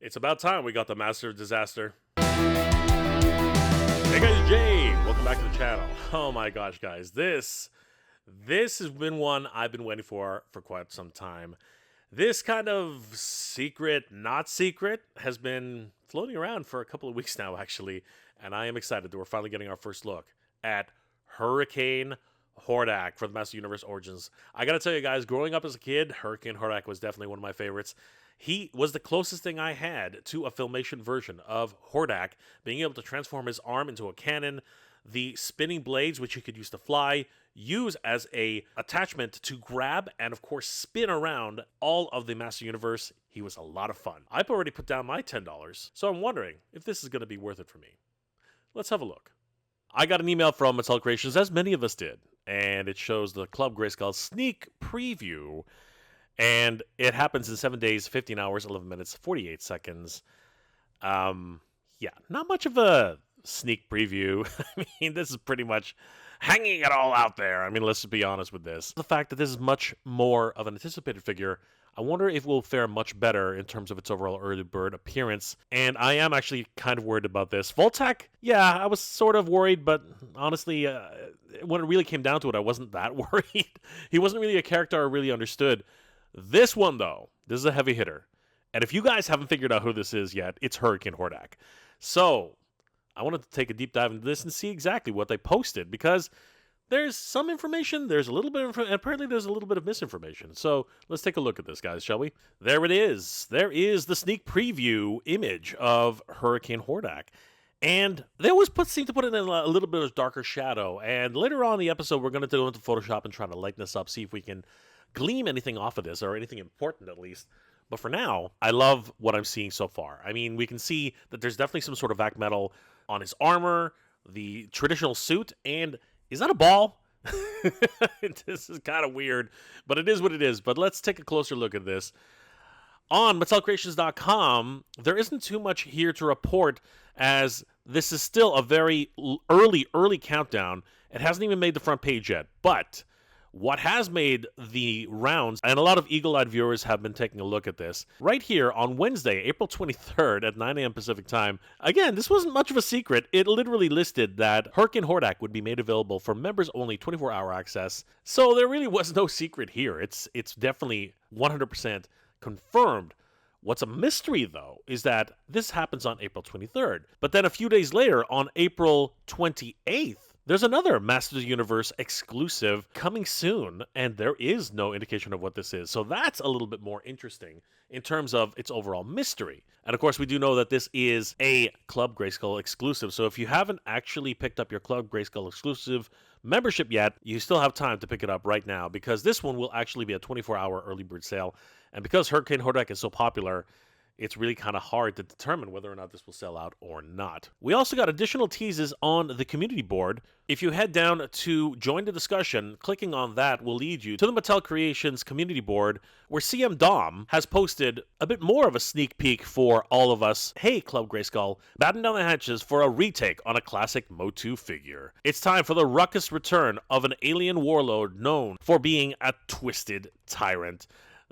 It's about time we got the Master of Disaster. Hey guys, Jay! Welcome back to the channel. Oh my gosh, guys. This has been one I've been waiting for quite some time. This kind of secret, not secret, has been floating around for a couple of weeks now, actually. And I am excited that we're finally getting our first look at Hurricane Hordak for the Master Universe Origins. I gotta tell you guys, growing up as a kid, Hurricane Hordak was definitely one of my favorites. He was the closest thing I had to a Filmation version of Hordak, being able to transform his arm into a cannon, the spinning blades, which he could use to fly, use as a attachment to grab and, of course, spin around all of the Master Universe. He was a lot of fun. I've already put down my $10, so I'm wondering if this is going to be worth it for me. Let's have a look. I got an email from Mattel Creations, as many of us did, and it shows the Club Grayskull sneak preview. And it happens in 7 days, 15 hours, 11 minutes, 48 seconds. Yeah, not much of a sneak preview. I mean, this is pretty much hanging it all out there. I mean, let's be honest with this. The fact that this is much more of an anticipated figure, I wonder if it will fare much better in terms of its overall early bird appearance. And I am actually kind of worried about this. Voltac, yeah, I was sort of worried, but honestly, when it really came down to it, I wasn't that worried. He wasn't really a character I really understood. This one, though, this is a heavy hitter. And if you guys haven't figured out who this is yet, it's Hurricane Hordak. So, I wanted to take a deep dive into this and see exactly what they posted, because there's some information, there's a little bit of, and apparently there's a little bit of misinformation. So, let's take a look at this, guys, shall we? There it is. There is the sneak preview image of Hurricane Hordak. And they always seem to put it in a little bit of darker shadow. And later on in the episode, we're going to go into Photoshop and try to lighten this up, see if we can gleam anything off of this, or anything important at least. But for now, I love what I'm seeing so far. I mean, we can see that there's definitely some sort of vac metal on his armor, the traditional suit, and is that a ball? This is kind of weird, but it is what it is. But let's take a closer look at this. On MattelCreations.com, there isn't too much here to report, as this is still a very early countdown. It hasn't even made the front page yet, but what has made the rounds, and a lot of eagle-eyed viewers have been taking a look at this, right here on Wednesday, April 23rd at 9 a.m. Pacific time. Again, this wasn't much of a secret. It literally listed that Hurricane Hordak would be made available for members-only 24-hour access. So there really was no secret here. It's definitely 100% confirmed. What's a mystery, though, is that this happens on April 23rd. But then a few days later, on April 28th, there's another Masters Universe exclusive coming soon, and there is no indication of what this is. So that's a little bit more interesting in terms of its overall mystery. And of course, we do know that this is a Club Grayskull exclusive. So if you haven't actually picked up your Club Grayskull exclusive membership yet, you still have time to pick it up right now, because this one will actually be a 24-hour early bird sale. And because Hurricane Hordak is so popular, it's really kind of hard to determine whether or not this will sell out or not. We also got additional teases on the community board. If you head down to join the discussion, clicking on that will lead you to the Mattel Creations community board, where CM Dom has posted a bit more of a sneak peek for all of us. Hey, Club Grayskull, batten down the hatches for a retake on a classic MOTU figure. It's time for the ruckus return of an alien warlord known for being a twisted tyrant.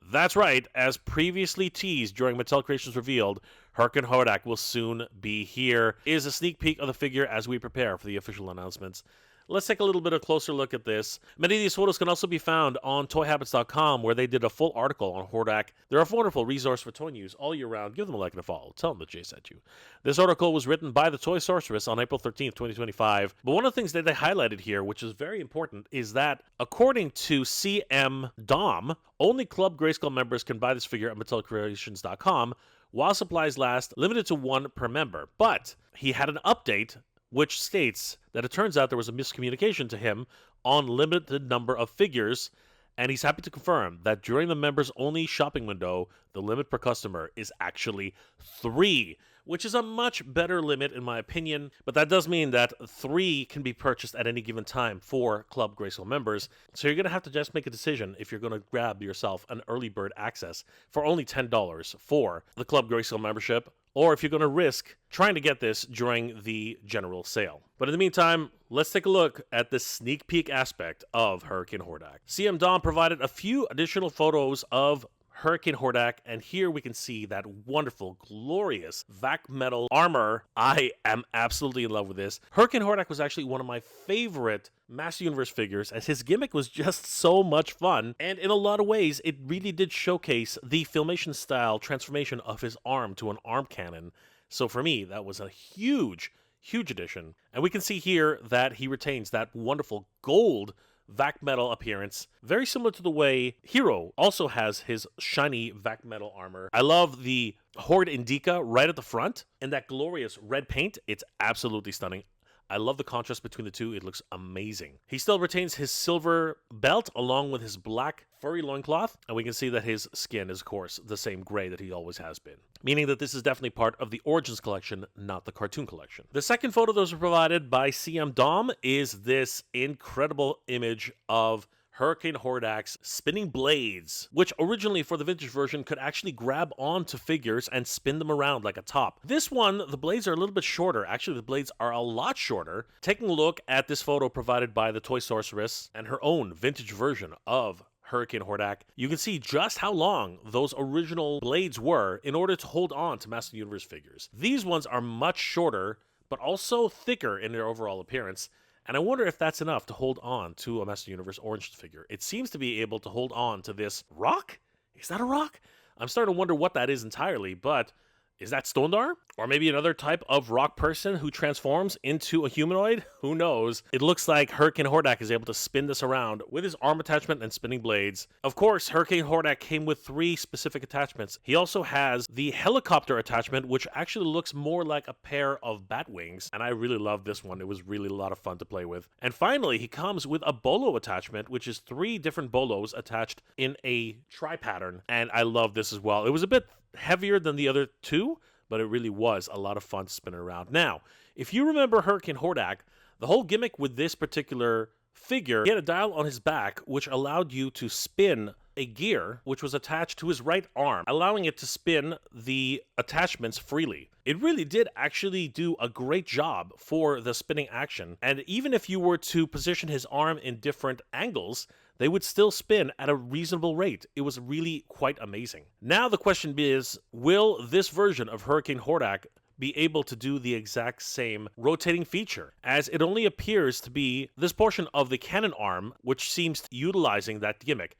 That's right, as previously teased during Mattel Creations Revealed, Hurricane Hordak will soon be here. Is a sneak peek of the figure as we prepare for the official announcements. Let's take a little bit of a closer look at this. Many of these photos can also be found on ToyHabits.com, where they did a full article on Hordak. They're a wonderful resource for toy news all year round. Give them a like and a follow. Tell them that Jay sent you. This article was written by the Toy Sorceress on April 13th, 2025. But one of the things that they highlighted here, which is very important, is that according to CM Dom, only Club Grayskull members can buy this figure at MattelCreations.com while supplies last, limited to one per member. But he had an update which states that it turns out there was a miscommunication to him on limited number of figures, and he's happy to confirm that during the members-only shopping window, the limit per customer is actually 3, which is a much better limit in my opinion, but that does mean that 3 can be purchased at any given time for Club Grayskull members, so you're going to have to just make a decision if you're going to grab yourself an early bird access for only $10 for the Club Grayskull membership, or if you're going to risk trying to get this during the general sale. But in the meantime, let's take a look at the sneak peek aspect of Hurricane Hordak. CM Dom provided a few additional photos of Hurricane Hordak, and here we can see that wonderful, glorious vac metal armor. I am absolutely in love with this. Hurricane Hordak was actually one of my favorite Master Universe figures, as his gimmick was just so much fun, and in a lot of ways, it really did showcase the Filmation-style transformation of his arm to an arm cannon. So for me, that was a huge addition. And we can see here that he retains that wonderful gold vac metal appearance, very similar to the way Hero also has his shiny vac metal armor. I love the Horde Indica right at the front, and that glorious red paint. It's absolutely stunning. I love the contrast between the two. It looks amazing. He still retains his silver belt along with his black furry loincloth, and we can see that his skin is, of course, the same gray that he always has been, meaning that this is definitely part of the Origins collection, not the cartoon collection. The second photo that was provided by CM Dom is this incredible image of Hurricane Hordak's spinning blades, which originally for the vintage version could actually grab onto figures and spin them around like a top. This one, the blades are a little bit shorter. Actually, the blades are a lot shorter. Taking a look at this photo provided by the Toy Sorceress and her own vintage version of Hurricane Hordak, you can see just how long those original blades were in order to hold on to Master Universe figures. These ones are much shorter, but also thicker in their overall appearance. And I wonder if that's enough to hold on to a Master Universe Origins figure. It seems to be able to hold on to this rock? Is that a rock? I'm starting to wonder what that is entirely, but is that Stondar? Or maybe another type of rock person who transforms into a humanoid? Who knows? It looks like Hurricane Hordak is able to spin this around with his arm attachment and spinning blades. Of course, Hurricane Hordak came with 3 specific attachments. He also has the helicopter attachment, which actually looks more like a pair of bat wings, and I really love this one. It was really a lot of fun to play with. And finally, he comes with a bolo attachment, which is 3 different bolos attached in a tri-pattern, and I love this as well. It was a bit heavier than the other 2, but it really was a lot of fun to spin around. Now, if you remember Hurricane Hordak, the whole gimmick with this particular figure, he had a dial on his back which allowed you to spin a gear which was attached to his right arm, allowing it to spin the attachments freely. It really did actually do a great job for the spinning action, and even if you were to position his arm in different angles, they would still spin at a reasonable rate. It was really quite amazing. Now the question is, will this version of Hurricane Hordak be able to do the exact same rotating feature, as it only appears to be this portion of the cannon arm which seems to be utilizing that gimmick.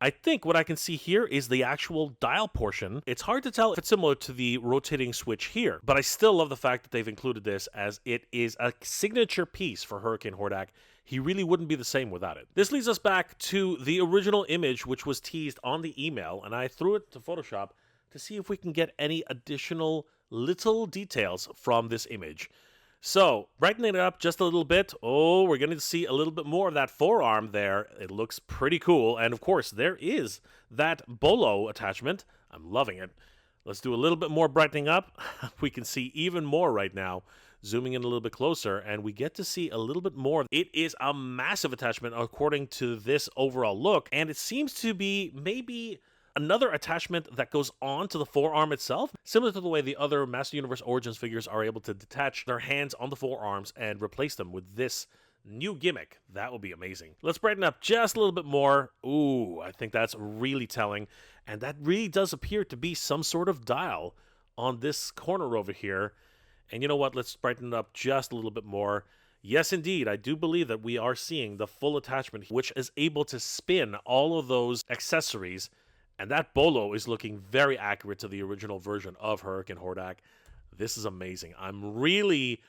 I think what I can see here is the actual dial portion. It's hard to tell if it's similar to the rotating switch here, but I still love the fact that they've included this, as it is a signature piece for Hurricane Hordak. He really wouldn't be the same without it. This leads us back to the original image which was teased on the email, and I threw it to Photoshop to see if we can get any additional little details from this image. So, brightening it up just a little bit, we're going to see a little bit more of that forearm there. It looks pretty cool, and of course, there is that bolo attachment. I'm loving it. Let's do a little bit more brightening up. We can see even more right now. Zooming in a little bit closer, and we get to see a little bit more. It is a massive attachment according to this overall look, and it seems to be maybe another attachment that goes on to the forearm itself, similar to the way the other Master Universe Origins figures are able to detach their hands on the forearms and replace them with this new gimmick. That would be amazing. Let's brighten up just a little bit more. Ooh, I think that's really telling, and that really does appear to be some sort of dial on this corner over here. And you know what? Let's brighten it up just a little bit more. Yes, indeed, I do believe that we are seeing the full attachment, which is able to spin all of those accessories. And that bolo is looking very accurate to the original version of Hurricane Hordak. This is amazing. I'm really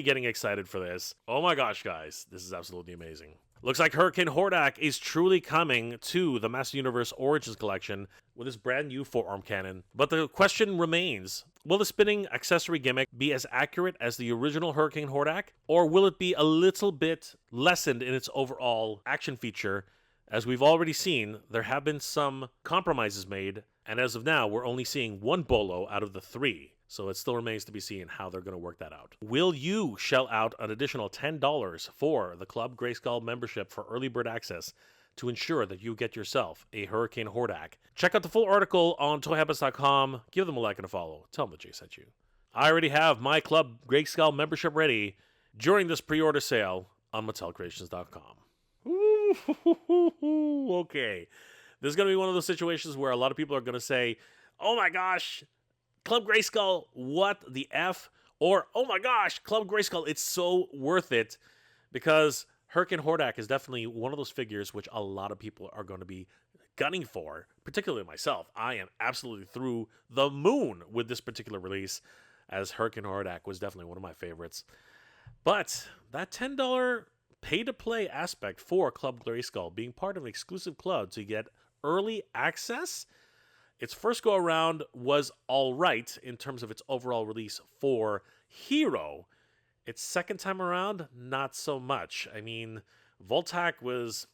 getting excited for this. Oh my gosh, guys. This is absolutely amazing. Looks like Hurricane Hordak is truly coming to the Master Universe Origins collection with his brand new forearm cannon. But the question remains, will the spinning accessory gimmick be as accurate as the original Hurricane Hordak? Or will it be a little bit lessened in its overall action feature? As we've already seen, there have been some compromises made, and as of now, we're only seeing 1 bolo out of the 3. So it still remains to be seen how they're going to work that out. Will you shell out an additional $10 for the Club Grayskull membership for early bird access to ensure that you get yourself a Hurricane Hordak? Check out the full article on toyhabits.com. Give them a like and a follow. Tell them that Jay sent you. I already have my Club Grayskull membership ready during this pre-order sale on MattelCreations.com. Okay. This is going to be one of those situations where a lot of people are going to say, oh my gosh, Club Grayskull, what the F? Or, oh my gosh, Club Grayskull, it's so worth it. Because Hurricane Hordak is definitely one of those figures which a lot of people are going to be gunning for, particularly myself. I am absolutely through the moon with this particular release, as Hurricane Hordak was definitely one of my favorites. But that $10 pay-to-play aspect for Club Grayskull, being part of an exclusive club to get early access, its first go-around was all right in terms of its overall release for Hero. Its second time around, not so much. I mean, Voltac was,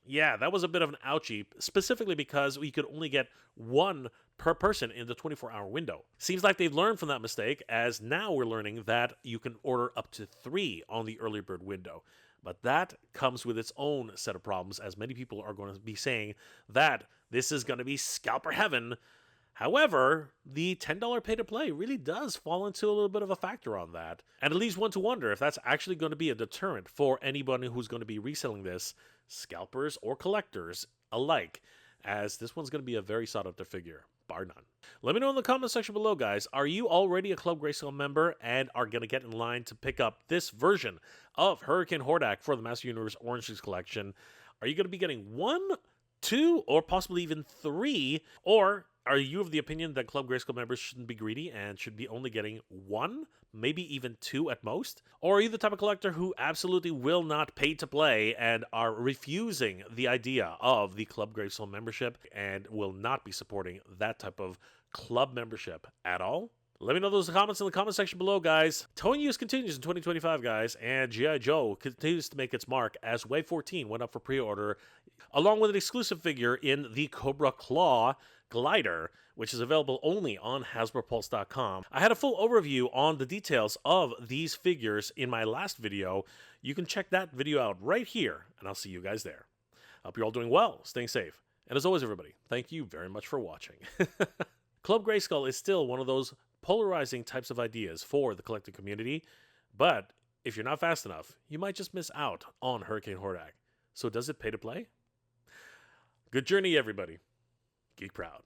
yeah, that was a bit of an ouchie, specifically because we could only get one per person in the 24-hour window. Seems like they've learned from that mistake, as now we're learning that you can order up to 3 on the early bird window. But that comes with its own set of problems, as many people are going to be saying that this is going to be scalper heaven. However, the $10 pay-to-play really does fall into a little bit of a factor on that. And it leaves one to wonder if that's actually going to be a deterrent for anybody who's going to be reselling this, scalpers or collectors alike, as this one's going to be a very sought-after figure, bar none. Let me know in the comment section below, guys. Are you already a Club Grayskull member and are going to get in line to pick up this version of Hurricane Hordak for the Master Universe Orange Juice Collection? Are you going to be getting 1, 2, or possibly even 3? Or are you of the opinion that Club Grayskull members shouldn't be greedy and should be only getting 1, maybe even 2 at most? Or are you the type of collector who absolutely will not pay to play and are refusing the idea of the Club Grayskull membership and will not be supporting that type of club membership at all? Let me know those comments in the comment section below, guys. Towing use continues in 2025, guys, and G.I. Joe continues to make its mark as Wave 14 went up for pre-order, along with an exclusive figure in the Cobra Claw Glider, which is available only on HasbroPulse.com. I had a full overview on the details of these figures in my last video. You can check that video out right here, and I'll see you guys there. I hope you're all doing well, staying safe, and as always, everybody, thank you very much for watching. Club Grayskull is still one of those polarizing types of ideas for the collecting community, but if you're not fast enough, you might just miss out on Hurricane Hordak. So does it pay to play? Good journey, everybody. Geek proud.